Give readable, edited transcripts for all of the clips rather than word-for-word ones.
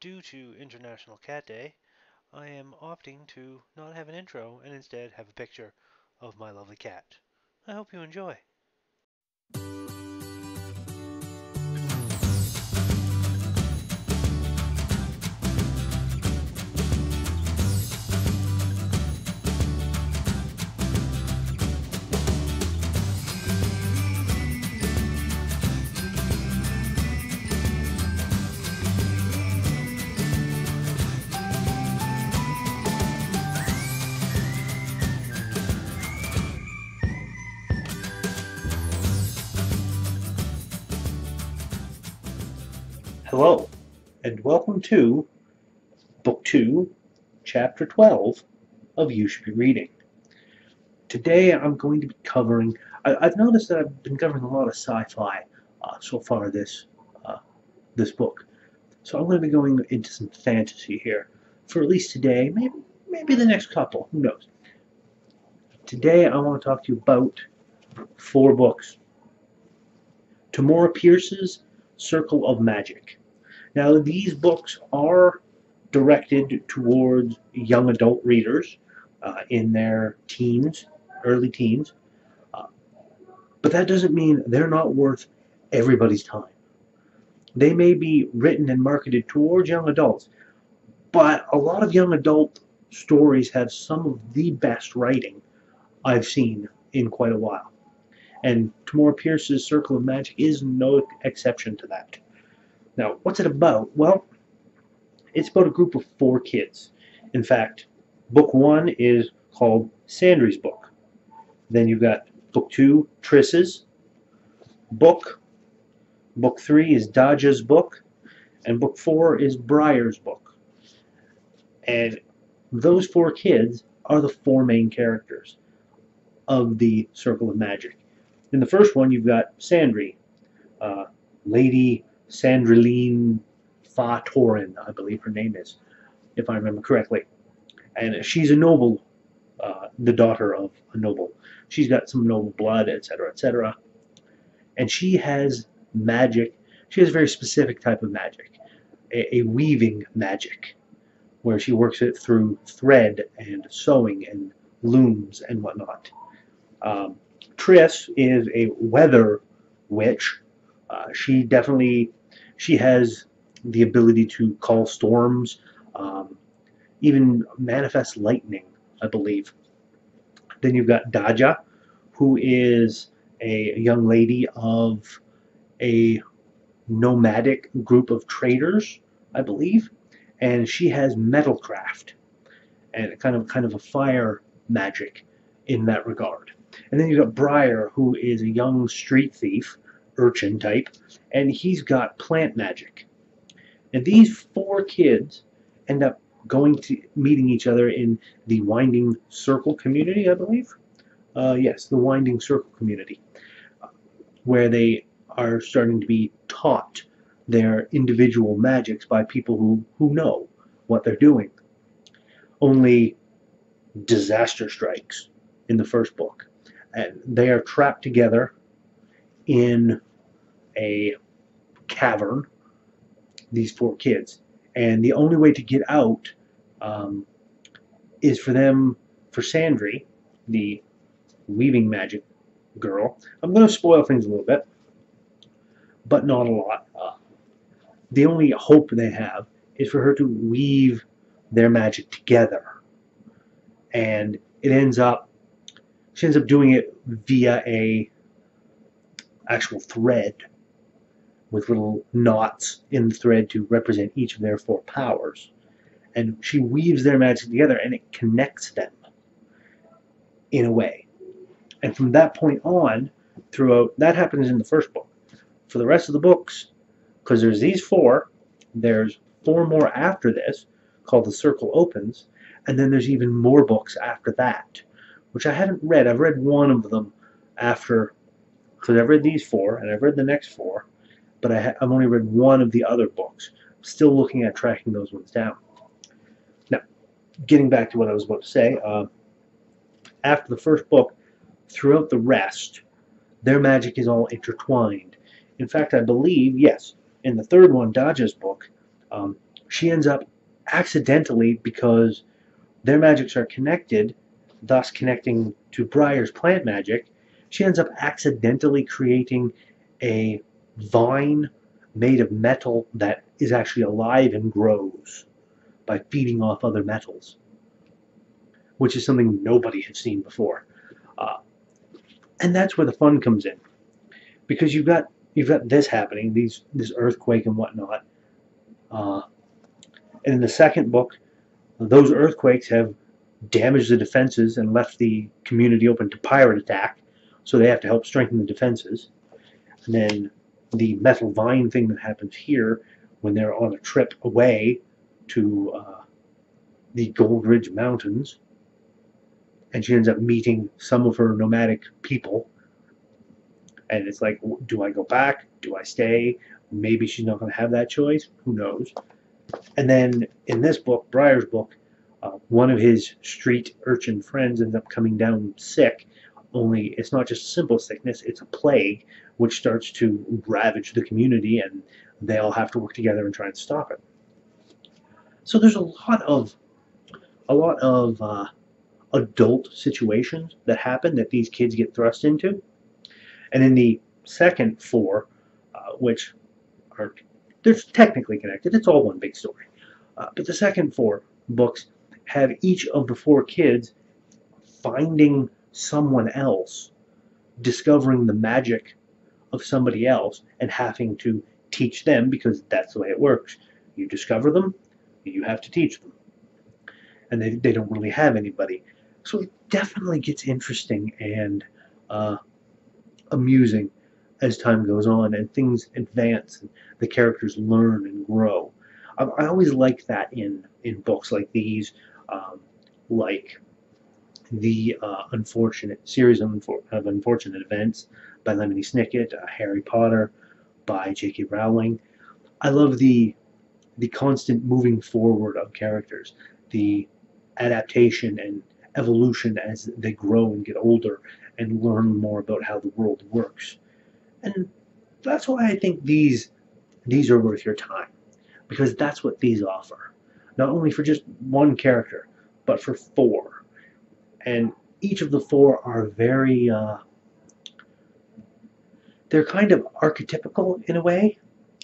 Due to International Cat Day, I am opting to not have an intro and instead have a picture of my lovely cat. I hope you enjoy. Hello, and welcome to Book 2, Chapter 12 of You Should Be Reading. Today I'm going to be covering, I've noticed that I've been covering a lot of sci-fi so far this book. So I'm going to be going into some fantasy here for at least today, maybe the next couple, who knows. Today I want to talk to you about 4 books. Tamora Pierce's Circle of Magic. Now, these books are directed towards young adult readers in their teens, early teens, uh, but that doesn't mean they're not worth everybody's time. They may be written and marketed towards young adults, but a lot of young adult stories have some of the best writing I've seen in quite a while. And Tamora Pierce's Circle of Magic is no exception to that. Now, what's it about? Well, it's about a group of 4 kids. In fact, book 1 is called Sandry's book. Then you've got book 2, Triss's book. Book 3 is Dodge's book. And book 4 is Briar's book. And those 4 kids are the 4 main characters of the Circle of Magic. In the first one, you've got Sandry, Lady Sandriline Fa Torin, I believe her name is, if I remember correctly. And she's a noble, the daughter of a noble. She's got some noble blood, etc., etc. And she has magic. She has a very specific type of magic, a weaving magic, where she works it through thread and sewing and looms and whatnot. Triss is a weather witch. She has the ability to call storms, even manifest lightning, I believe. Then you've got Daja, who is a young lady of a nomadic group of traders, I believe, and she has metalcraft and kind of a fire magic in that regard. And then you've got Briar, who is a young street thief, urchin type, and he's got plant magic. And these 4 kids end up meeting each other in the Winding Circle community, I believe. Yes, the Winding Circle community, where they are starting to be taught their individual magics by people who know what they're doing. Only disaster strikes in the first book, and they are trapped together in a cavern, these 4 kids, and the only way to get out is for Sandry, the weaving magic girl. I'm going to spoil things a little bit, but not a lot. The only hope they have is for her to weave their magic together, and she ends up doing it via a actual thread with little knots in the thread to represent each of their 4 powers. And she weaves their magic together and it connects them in a way. And from that point on, throughout, that happens in the first book. For the rest of the books, because there's these 4, there's 4 more after this called The Circle Opens, and then there's even more books after that, which I haven't read. I've read one of them after, because I've read these 4 and I've read the next 4, but I've only read one of the other books. I'm still looking at tracking those ones down. Now, getting back to what I was about to say, after the first book, throughout the rest, their magic is all intertwined. In fact, I believe, yes, in the third one, Daja's book, she ends up accidentally, because their magics are connected, thus connecting to Briar's plant magic, she ends up accidentally creating a vine made of metal that is actually alive and grows by feeding off other metals, which is something nobody had seen before. Uh, and that's where the fun comes in, because you've got this happening, this earthquake and whatnot. Uh, and in the second book, those earthquakes have damaged the defenses and left the community open to pirate attack, so they have to help strengthen the defenses. And then the metal vine thing that happens here when they're on a trip away to the Gold Ridge Mountains, and she ends up meeting some of her nomadic people. And it's like, do I go back? Do I stay? Maybe she's not going to have that choice. Who knows? And then in this book, Briar's book, one of his street urchin friends ends up coming down sick. Only it's not just a simple sickness; it's a plague, which starts to ravage the community, and they all have to work together and try and stop it. So there's a lot of adult situations that happen that these kids get thrust into. And in the second four, which are they're technically connected, it's all one big story. But the second four books have each of the four kids finding someone else, discovering the magic of somebody else, and having to teach them, because that's the way it works. You discover them, you have to teach them. And they don't really have anybody. So it definitely gets interesting and amusing as time goes on and things advance and the characters learn and grow. I always like that in books like these, like the unfortunate series of unfortunate events by Lemony Snicket, Harry Potter by J.K. Rowling. I love the constant moving forward of characters, the adaptation and evolution as they grow and get older and learn more about how the world works. And that's why I think these are worth your time, because that's what these offer. Not only for just one character, but for four. And each of the four are they're kind of archetypical in a way.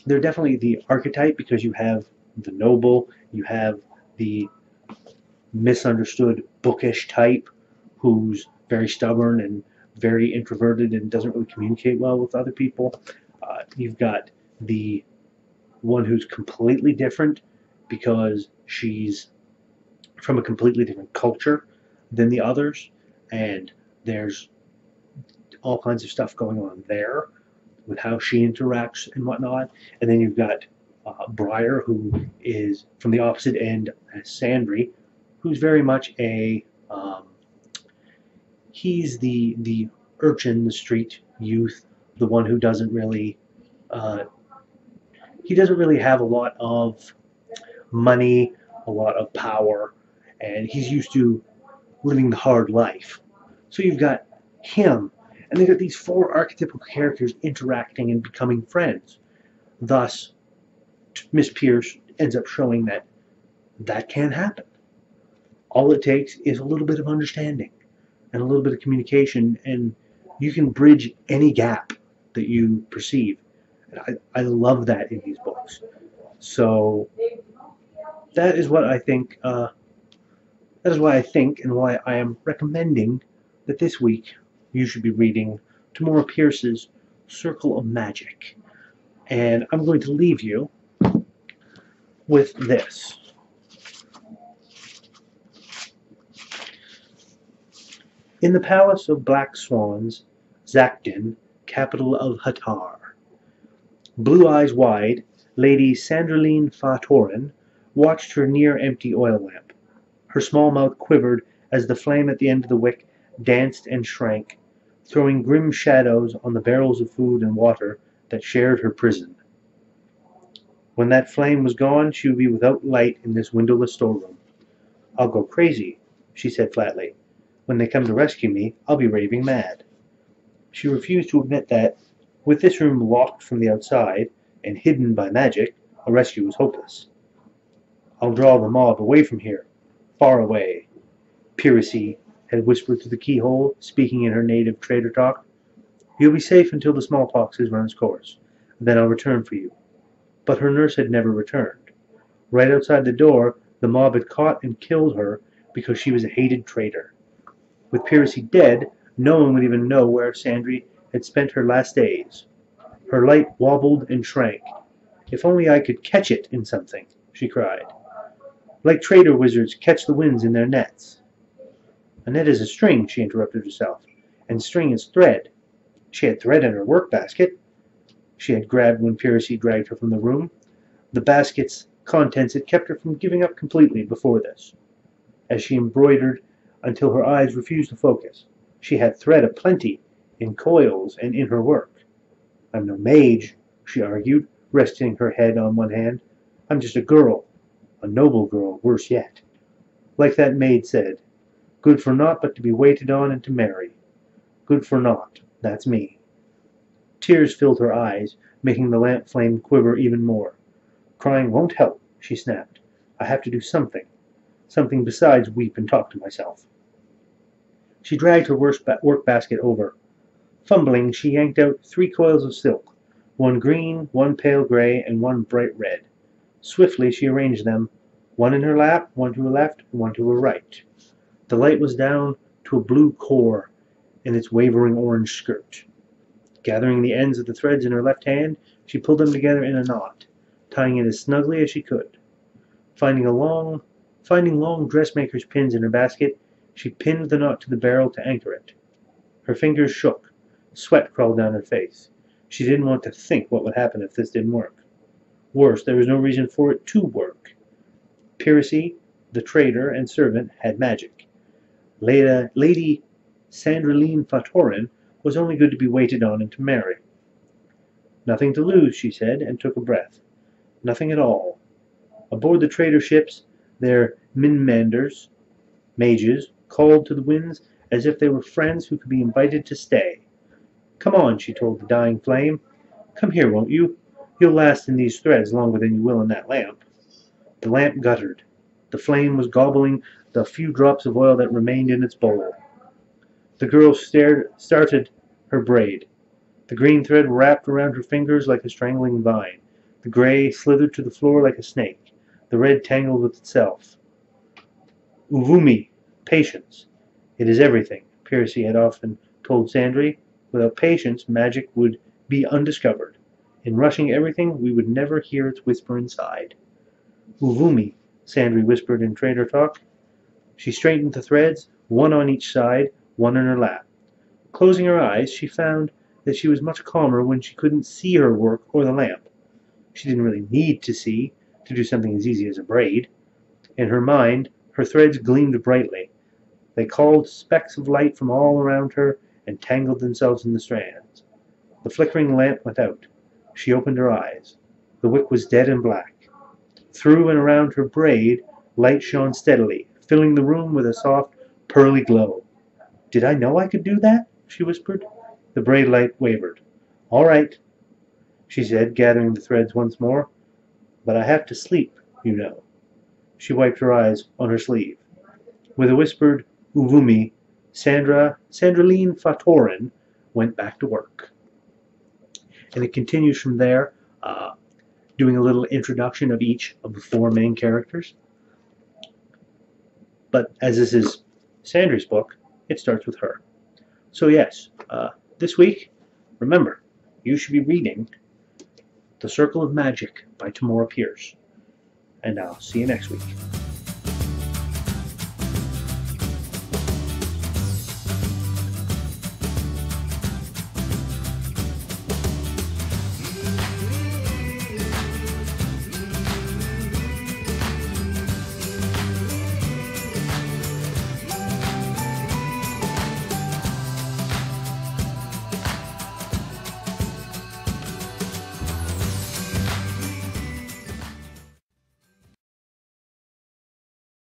They're definitely the archetype, because you have the noble, you have the misunderstood bookish type who's very stubborn and very introverted and doesn't really communicate well with other people. You've got the one who's completely different because she's from a completely different culture than the others, and there's all kinds of stuff going on there with how she interacts and whatnot. And then you've got Briar, who is from the opposite end as Sandry, who's very much he's the urchin, the street youth, the one who doesn't really uh, he doesn't really have a lot of money, a lot of power, and he's used to living the hard life. So you've got him, and they've got these four archetypal characters interacting and becoming friends. Thus, Miss Pierce ends up showing that that can happen. All it takes is a little bit of understanding and a little bit of communication, and you can bridge any gap that you perceive. And I love that in these books. So that is what I think. That is why I think and why I am recommending that this week you should be reading Tamora Pierce's Circle of Magic. And I'm going to leave you with this. In the palace of Black Swans, Zakdin, capital of Hatar, blue eyes wide, Lady Sandraline Fatorin watched her near-empty oil lamp. Her small mouth quivered as the flame at the end of the wick danced and shrank, throwing grim shadows on the barrels of food and water that shared her prison. When that flame was gone, she would be without light in this windowless storeroom. I'll go crazy, she said flatly. When they come to rescue me, I'll be raving mad. She refused to admit that, with this room locked from the outside and hidden by magic, a rescue was hopeless. I'll draw the mob away from here, far away. Piracy had whispered through the keyhole, speaking in her native trader talk. You'll be safe until the smallpox has run its course. Then I'll return for you. But her nurse had never returned. Right outside the door, the mob had caught and killed her because she was a hated traitor. With Piracy dead, no one would even know where Sandry had spent her last days. Her light wobbled and shrank. If only I could catch it in something, she cried. Like trader wizards catch the winds in their nets. A net is a string, she interrupted herself, and string is thread. She had thread in her work basket. She had grabbed when Piracy dragged her from the room. The basket's contents had kept her from giving up completely before this. As she embroidered until her eyes refused to focus, she had thread aplenty, in coils and in her work. I'm no mage, she argued, resting her head on one hand. I'm just a girl, a noble girl, worse yet. Like that maid said, good for naught but to be waited on and to marry. Good for naught, that's me. Tears filled her eyes, making the lamp flame quiver even more. Crying won't help, she snapped. I have to do something. Something besides weep and talk to myself. She dragged her work basket over. Fumbling, she yanked out 3 coils of silk, one green, one pale gray, and one bright red. Swiftly she arranged them, one in her lap, one to her left, and one to her right. The light was down to a blue core in its wavering orange skirt. Gathering the ends of the threads in her left hand, she pulled them together in a knot, tying it as snugly as she could. Finding long dressmaker's pins in her basket, she pinned the knot to the barrel to anchor it. Her fingers shook. Sweat crawled down her face. She didn't want to think what would happen if this didn't work. Worse, there was no reason for it to work. Piracy, the trader and servant, had magic. Lady Sandraline Fatorin was only good to be waited on and to marry. Nothing to lose, she said, and took a breath. Nothing at all. Aboard the trader ships, their minmanders, mages, called to the winds as if they were friends who could be invited to stay. Come on, she told the dying flame. Come here, won't you? You'll last in these threads longer than you will in that lamp. The lamp guttered. The flame was gobbling the few drops of oil that remained in its bowl. The girl started her braid. The green thread wrapped around her fingers like a strangling vine. The gray slithered to the floor like a snake. The red tangled with itself. Uvumi, patience. It is everything, Piracy had often told Sandry. Without patience, magic would be undiscovered. In rushing everything, we would never hear its whisper inside. Uvumi, Sandry whispered in trader talk. She straightened the threads, one on each side, one in her lap. Closing her eyes, she found that she was much calmer when she couldn't see her work or the lamp. She didn't really need to see to do something as easy as a braid. In her mind, her threads gleamed brightly. They called specks of light from all around her and tangled themselves in the strands. The flickering lamp went out. She opened her eyes. The wick was dead and black. Through and around her braid, light shone steadily, filling the room with a soft, pearly glow. Did I know I could do that? She whispered. The braid light wavered. All right, she said, gathering the threads once more. But I have to sleep, you know. She wiped her eyes on her sleeve. With a whispered Uvumi, Sandraline Fatorin went back to work. And it continues from there, doing a little introduction of each of the 4 main characters. But as this is Sandry's book, it starts with her. So yes, this week, remember, you should be reading The Circle of Magic by Tamora Pierce. And I'll see you next week.